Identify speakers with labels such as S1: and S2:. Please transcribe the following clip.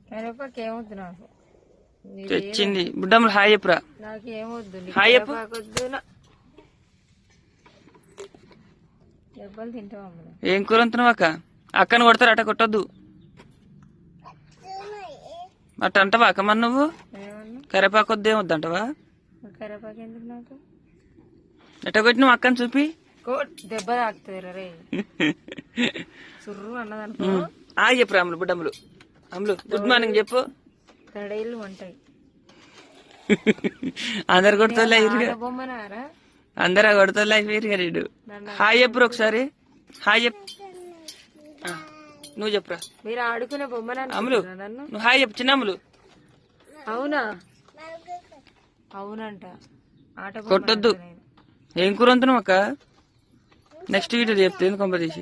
S1: కరివేపాకు ఏమొద్దు నాకు.
S2: తెచ్చింది బుడ్డమ్మలు హాయ్ చెప్పురా.
S1: నాకేమొద్దు,
S2: హాయ్ చెప్పు.
S1: కరివేపాకొద్దు. దెబ్బలు తింటావు అమ్మ.
S2: ఏం కూర వండుతున్నావు అక్క? అక్కను కొడతారు అట్ట కొట్టొద్దు అట్ట అంటవా అక్క? మరి నువ్వు కరివేపాకు వద్దేం వద్దంటవా?
S1: కరివేపాకు ఎందుకు నాకు?
S2: ఎట్ట కొట్టినావు అక్కని చూపి.
S1: దెబ్బ తాకుతుంది రే సుర్రు అన్నదనుకో.
S2: హాయ్ చెప్పు అమ్ములు. బుడ్డమ్మలు అమ్ములు గుడ్ మార్నింగ్ చెప్పు.
S1: తడేళ్ళు ఉంటాయి.
S2: అందరు కొడుతోళ్ళ
S1: బొమ్మనారా?
S2: అందరు కొడుతోళ్ళ అయిపోయారు రీడు. హాయ్ చెప్పురు ఒకసారి. హాయ్ చెప్పు. నువ్వు చెప్పురా.
S1: మీరు ఆడుకునే బొమ్మన
S2: అమ్ములు నువ్వు హాయ్ చెప్పు. చిన్న అమ్ములు.
S1: అవునా? అవునంట. ఆట
S2: కొట్టొద్దు. ఏం కూర వంతున్నావు అక్క? నెక్స్ట్ వీడియో చెప్తే ఎందుకు కంప చేసి